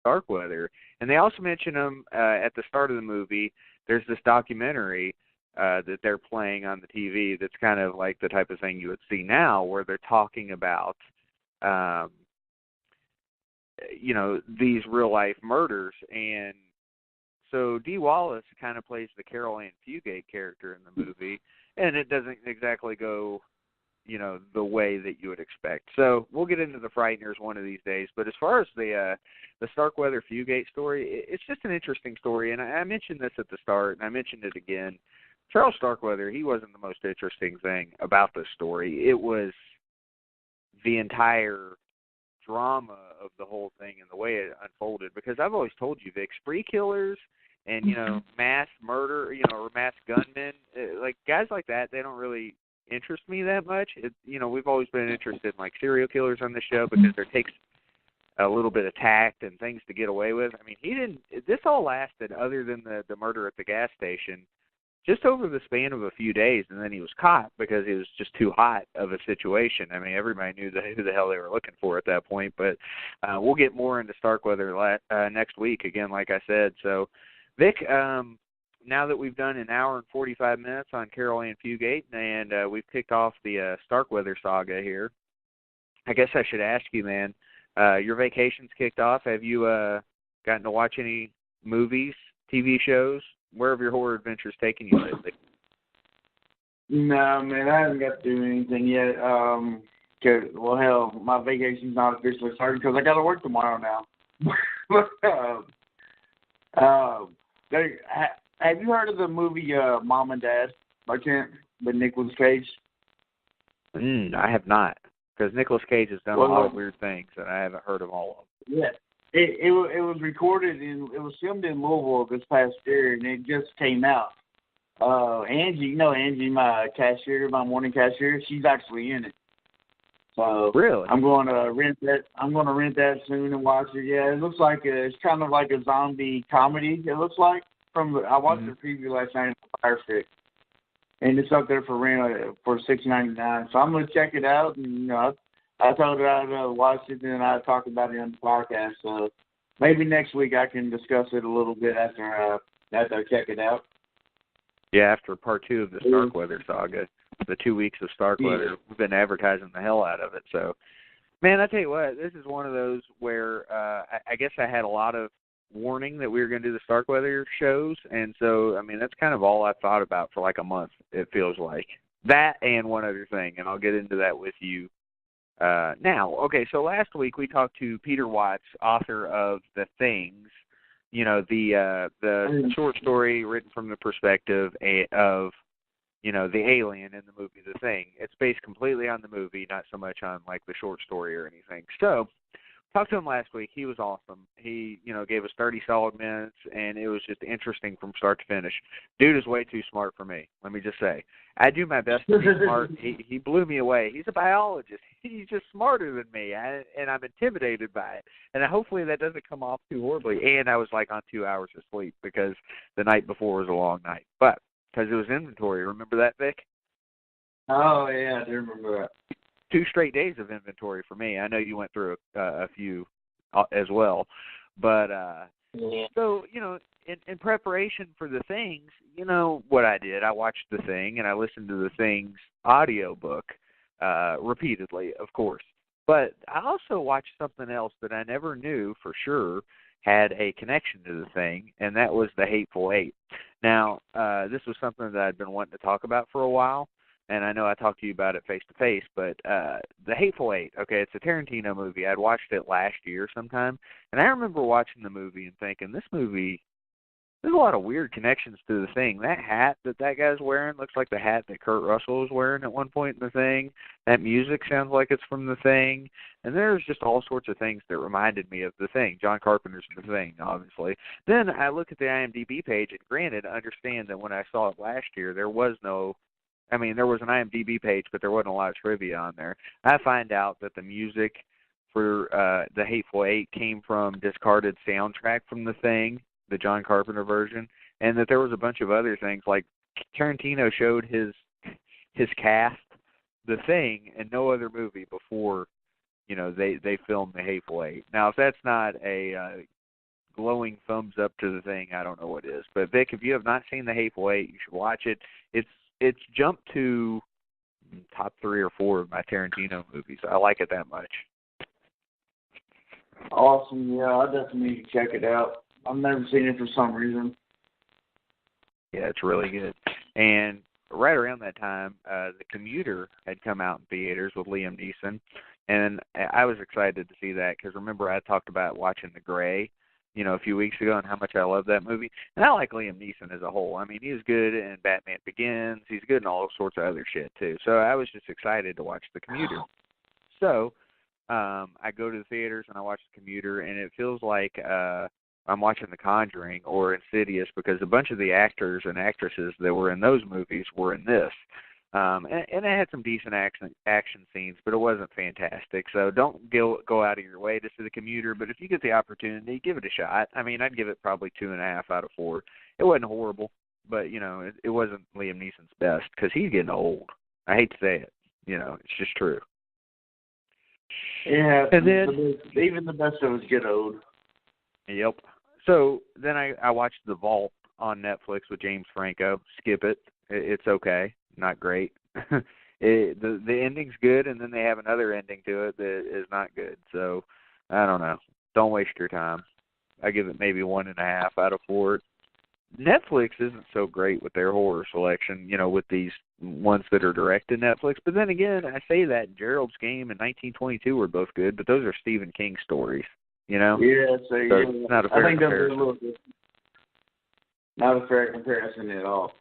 Starkweather. And they also mention him at the start of the movie. There's this documentary that they're playing on the TV that's kind of like the type of thing you would see now, where they're talking about, um, these real life murders. And so Dee Wallace kind of plays the Caril Ann Fugate character in the movie, and it doesn't exactly go, the way that you would expect. So we'll get into the Frighteners one of these days. But as far as the Starkweather Fugate story, it's just an interesting story. And I mentioned this at the start, and I mentioned it again. Charles Starkweather, he wasn't the most interesting thing about this story. It was the entire drama of the whole thing and the way it unfolded. Because I've always told you, Vic, spree killers and, mass murder, or mass gunmen, like guys like that, they don't really interest me that much. We've always been interested in like serial killers on the show because there takes a little bit of tact and things to get away with. I mean, this all lasted, other than the murder at the gas station, just over the span of a few days, and then he was caught because it was just too hot of a situation. I mean, everybody knew who the hell they were looking for at that point. But we'll get more into Starkweather next week, again, like I said. So, Vic, now that we've done an hour and 45 minutes on Caril Ann Fugate, and we've kicked off the Starkweather saga here, I guess I should ask you, man, your vacation's kicked off. Have you gotten to watch any movies, TV shows? Where have your horror adventures taken you lately? No, man, I haven't got to do anything yet. Well, hell, my vacation's not officially started because I got to work tomorrow now. Have you heard of the movie Mom and Dad by chance with Nicolas Cage? I have not, because Nicolas Cage has done a lot of weird things, and I haven't heard of all of them. Yeah. It was recorded it was filmed in Louisville this past year, and it just came out. Angie, Angie, my cashier, my morning cashier, she's actually in it. So really, I'm going to rent that. I'm going to rent that soon and watch it. Yeah, it looks like it's kind of like a zombie comedy. It looks like I watched the preview last night on Fire Stick, and it's up there for rent for $6.99. So I'm going to check it out, and I told her I'd watch it, and I'd talk about it on the podcast. So maybe next week I can discuss it a little bit after I check it out. Yeah, after part 2 of the Starkweather saga, the 2 weeks of Starkweather, we've been advertising the hell out of it. So, man, I tell you what, this is one of those where I guess I had a lot of warning that we were going to do the Starkweather shows, and so, I mean, that's kind of all I've thought about for like a month, it feels like. That and one other thing, and I'll get into that with you now. Okay, so last week we talked to Peter Watts, author of The Things, the short story written from the perspective of, the alien in the movie The Thing. It's based completely on the movie, not so much on, like, the short story or anything. So, talked to him last week. He was awesome. He, gave us 30 solid minutes, and it was just interesting from start to finish. Dude is way too smart for me, let me just say. I do my best to be smart. He blew me away. He's a biologist. He's just smarter than me, and I'm intimidated by it. And hopefully that doesn't come off too horribly. And I was like on 2 hours of sleep because the night before was a long night. But because it was inventory. Remember that, Vic? Oh, yeah, I do remember that. 2 straight days of inventory for me. I know you went through a few as well. But, so, in preparation for The Things, what I did. I watched The Thing, and I listened to The Thing's audiobook repeatedly, of course. But I also watched something else that I never knew for sure had a connection to The Thing, and that was The Hateful Eight. Now, this was something that I'd been wanting to talk about for a while, and I know I talked to you about it face-to-face, but The Hateful Eight, okay, it's a Tarantino movie. I'd watched it last year sometime, and I remember watching the movie and thinking, this movie, there's a lot of weird connections to The Thing. That hat that guy's wearing looks like the hat that Kurt Russell was wearing at one point in The Thing. That music sounds like it's from The Thing. And there's just all sorts of things that reminded me of The Thing. John Carpenter's The Thing, obviously. Then I look at the IMDb page, and granted, understand that when I saw it last year, there was an IMDb page, but there wasn't a lot of trivia on there. I find out that the music for The Hateful Eight came from discarded soundtrack from The Thing, the John Carpenter version, and that there was a bunch of other things, like Tarantino showed his cast The Thing in no other movie before, they filmed The Hateful Eight. Now, if that's not a glowing thumbs up to the thing, I don't know what is. But Vic, if you have not seen The Hateful Eight, you should watch it. It's jumped to top 3 or 4 of my Tarantino movies. I like it that much. Awesome. Yeah, I definitely need to check it out. I've never seen it for some reason. Yeah, it's really good. And right around that time, The Commuter had come out in theaters with Liam Neeson, and I was excited to see that because remember I talked about watching The Gray, a few weeks ago and how much I love that movie. And I like Liam Neeson as a whole. I mean, he was good in Batman Begins. He's good in all sorts of other shit, too. So I was just excited to watch The Commuter. So I go to the theaters and I watch The Commuter, and it feels like I'm watching The Conjuring or Insidious because a bunch of the actors and actresses that were in those movies were in this. And it had some decent action scenes, but it wasn't fantastic. So don't go out of your way to see The Commuter, but if you get the opportunity, give it a shot. I mean, I'd give it probably 2.5 out of 4. It wasn't horrible, but, it wasn't Liam Neeson's best because he's getting old. I hate to say it. It's just true. Yeah, and then, even the best of us get old. Yep. So then I watched The Vault on Netflix with James Franco. Skip it. It's okay. Not great. The ending's good, and then they have another ending to it that is not good. So, I don't know. Don't waste your time. I give it maybe 1.5 out of 4. Netflix isn't so great with their horror selection, with these ones that are direct to Netflix. But then again, I say that Gerald's Game and 1922 were both good, but those are Stephen King stories, Yeah, so it's not a fair comparison. Not a fair comparison at all.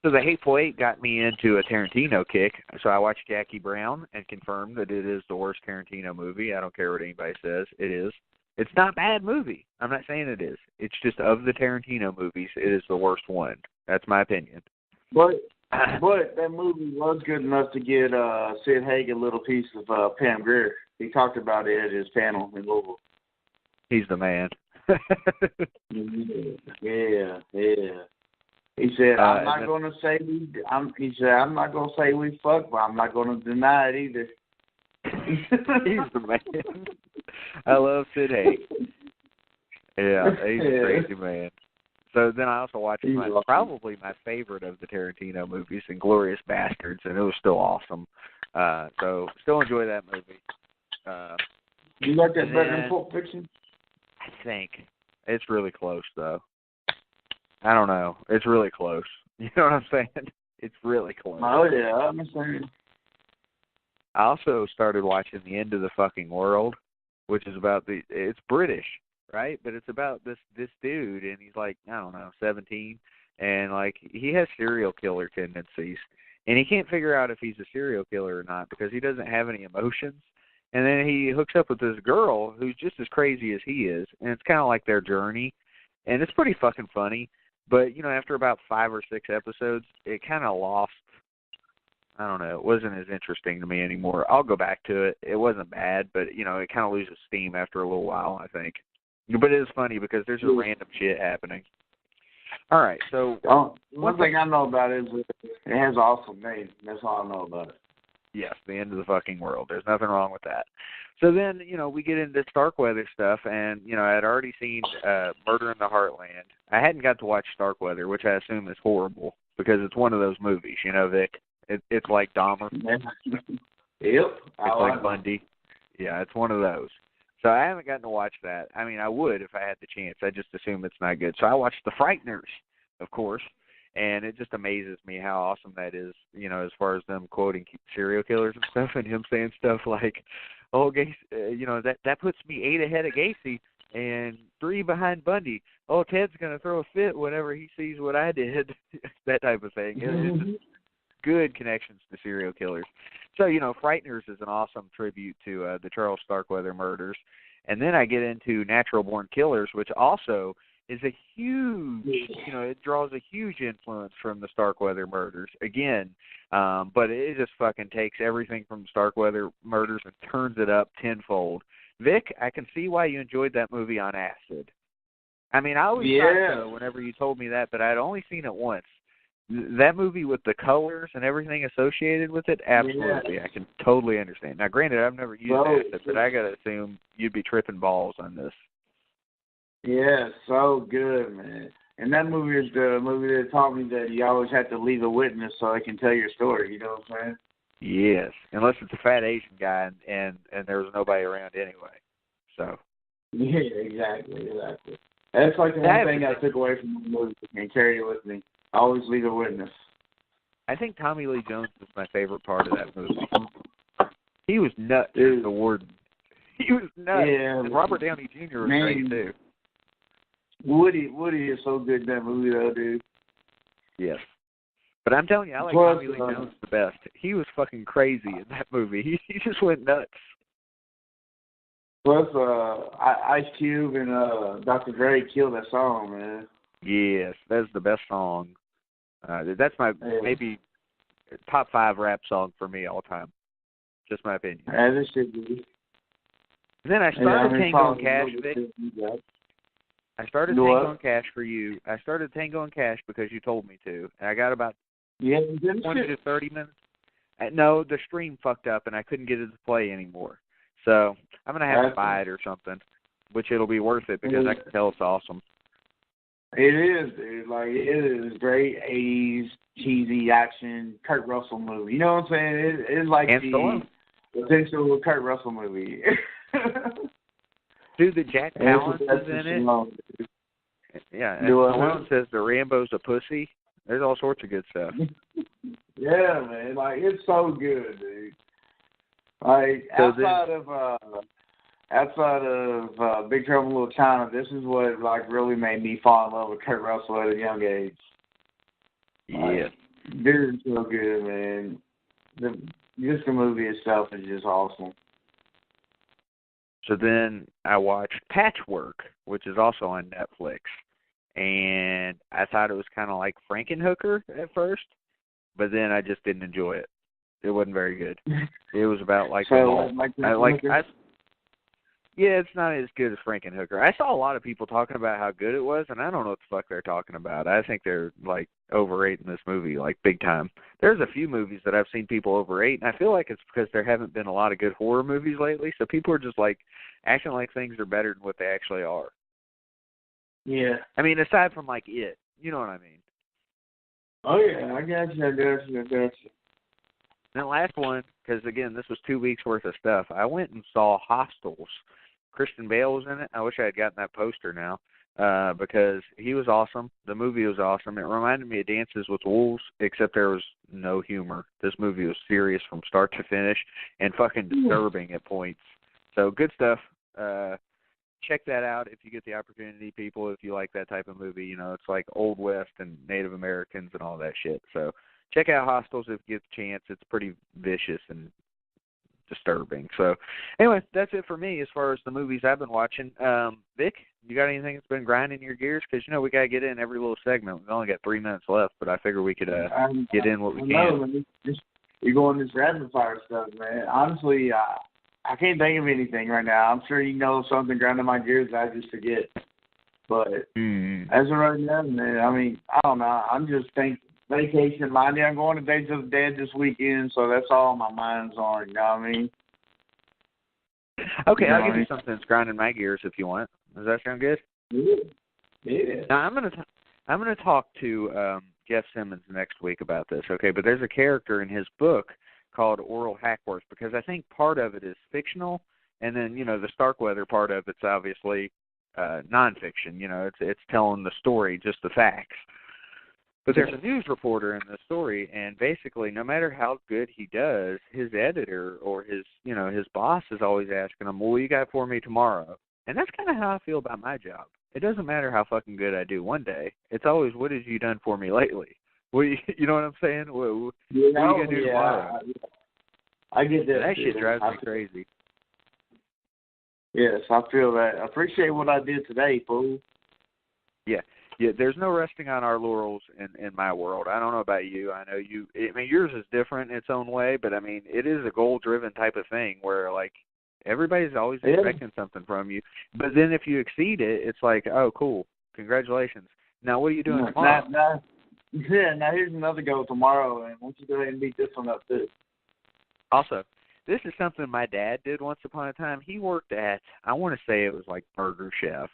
So The Hateful Eight got me into a Tarantino kick. So I watched Jackie Brown and confirmed that it is the worst Tarantino movie. I don't care what anybody says. It is. It's not a bad movie. I'm not saying it is. It's just of the Tarantino movies, it is the worst one. That's my opinion. But that movie was good enough to get Sid Haig a little piece of Pam Grier. He talked about it at his panel in Louisville. He's the man. Yeah. He said, I'm not going to say we fucked, but I'm not going to deny it either. He's the man. I love Sid Haig. Yeah, he's a crazy man. So then I also watched probably my favorite of the Tarantino movies, Inglourious Bastards, and it was still awesome. So still enjoy that movie. You like that better than Pulp Fiction? I think. It's really close, though. I don't know. It's really close. You know what I'm saying? It's really close. Oh, yeah, I'm saying. I also started watching The End of the Fucking World, which is about it's British, right? But it's about this dude, and he's like, I don't know, 17, and like he has serial killer tendencies, and he can't figure out if he's a serial killer or not because he doesn't have any emotions. And then he hooks up with this girl who's just as crazy as he is, and it's kind of like their journey, and it's pretty fucking funny. But, after about 5 or 6 episodes, it kind of lost, I don't know, it wasn't as interesting to me anymore. I'll go back to it. It wasn't bad, but, it kind of loses steam after a little while, I think. But it is funny because there's just random shit happening. All right, so... one thing I know about it is it has an awesome name. That's all I know about it. Yes, The End of the Fucking World. There's nothing wrong with that. So then, we get into Starkweather stuff, and, I had already seen Murder in the Heartland. I hadn't got to watch Starkweather, which I assume is horrible, because it's one of those movies, Vic. It's like Dahmer. Yep. It's like Bundy. Yeah, it's one of those. So I haven't gotten to watch that. I mean, I would if I had the chance. I just assume it's not good. So I watched The Frighteners, of course, and it just amazes me how awesome that is, as far as them quoting serial killers and stuff, and him saying stuff like, oh, Gacy, that puts me 8 ahead of Gacy and 3 behind Bundy. Oh, Ted's going to throw a fit whenever he sees what I did, that type of thing. It's just good connections to serial killers. So, Frighteners is an awesome tribute to the Charles Starkweather murders. And then I get into Natural Born Killers, which also is a huge, it draws a huge influence from the Starkweather murders, again, but it just fucking takes everything from the Starkweather murders and turns it up tenfold. Vic, I can see why you enjoyed that movie on acid. I mean, I always thought so whenever you told me that, but I'd only seen it once. That movie with the colors and everything associated with it, absolutely, I can totally understand. Now, granted, I've never used acid, but I got to assume you'd be tripping balls on this. Yeah, so good, man. And that movie is the movie that taught me that you always have to leave a witness so they can tell your story. You know what I'm saying? Yes, unless it's a fat Asian guy and there was nobody around anyway. So. Yeah, exactly. That's like the one thing I took away from the movie and carried it with me. Always leave a witness. I think Tommy Lee Jones was my favorite part of that movie. He was nuts as the warden. He was nuts. Yeah, and Robert Downey Jr. was great too. Woody is so good in that movie though, dude. Yes. But I'm telling you, I like Tommy Lee Jones the best. He was fucking crazy in that movie. He just went nuts. Plus, Ice Cube and Dr. Dre killed that song, man. Yes, that's the best song. That's my maybe top 5 rap song for me all time. Just my opinion. As it should be. And then I started Tango and Cash, Vic. I started Tango and Cash for you. I started Tango and Cash because you told me to. And I got about 20 to 30 minutes. No, the stream fucked up and I couldn't get it to play anymore. So I'm going to have to buy it or something, which it'll be worth it because I can tell it's awesome. It is, dude. Like, it is great 80s, cheesy action, Kurt Russell movie. You know what I'm saying? It's like the potential Kurt Russell movie. Dude, the Jack Palance is in it. Yeah, and Stallone says the Rambo's a pussy. There's all sorts of good stuff. Yeah, man. Like, it's so good, dude. Like, outside of Big Trouble in Little China, this is what like really made me fall in love with Kurt Russell at a young age. Yeah, dude, it's so good, man. Just the movie itself is just awesome. So then I watched Patchwork, which is also on Netflix, and I thought it was kind of like Frankenhooker at first, but then I just didn't enjoy it. It wasn't very good. It was about like yeah, it's not as good as Frankenhooker. I saw a lot of people talking about how good it was, and I don't know what the fuck they're talking about. I think they're like overrating this movie like big time. There's a few movies that I've seen people overrate, and I feel like it's because there haven't been a lot of good horror movies lately, so people are just like acting like things are better than what they actually are. Yeah. I mean, aside from like It, you know what I mean? Oh yeah, I got you. And the last one, because again, this was 2 weeks worth of stuff. I went and saw Hostiles. Christian Bale was in it. I wish I had gotten that poster now because he was awesome. The movie was awesome. It reminded me of Dances with Wolves, except there was no humor. This movie was serious from start to finish and fucking disturbing at points. So good stuff. Check that out if you get the opportunity, people, if you like that type of movie. You know, it's like Old West and Native Americans and all that shit. So check out Hostiles if you get the chance. It's pretty vicious and disturbing. So anyway, that's it for me as far as the movies I've been watching. Vic, you got anything that's been grinding your gears? Because, you know, we got to get in every little segment. We've only got 3 minutes left, but I figure we could get in what we can. You're going this rapid fire stuff, man. Honestly, I can't think of anything right now. I'm sure you know something grinding my gears that I just forget. But as of right now, man, I mean, I don't know. I'm just thinking vacation minded. I'm going to Days of the Dead this weekend, so that's all my mind's on. You know what I mean? Okay, I'll give you something that's grinding my gears if you want. Does that sound good? Yeah. Now I'm gonna talk to Jeff Simmons next week about this. Okay, but there's a character in his book called Oral Hackworth because I think part of it is fictional, and then the Starkweather part of it's obviously nonfiction. It's telling the story, just the facts. But there's a news reporter in the story, and basically, no matter how good he does, his editor or his boss is always asking him, "Well, what you got for me tomorrow?" And that's kind of how I feel about my job. It doesn't matter how fucking good I do one day. It's always, "What have you done for me lately?" What you know what I'm saying? What are you gonna do tomorrow? I get that. That shit drives me crazy. Yes, I feel that. I appreciate what I did today, fool. Yeah, there's no resting on our laurels in my world. I don't know about you. I know you. I mean, yours is different in its own way, but I mean, it is a goal-driven type of thing where like everybody's always expecting something from you. But then if you exceed it, it's like, oh, cool, congratulations. Now what are you doing tomorrow? Now here's another goal tomorrow, and why don't you go ahead and beat this one up too? Also, this is something my dad did once upon a time. He worked at, I want to say it was like Burger Chef.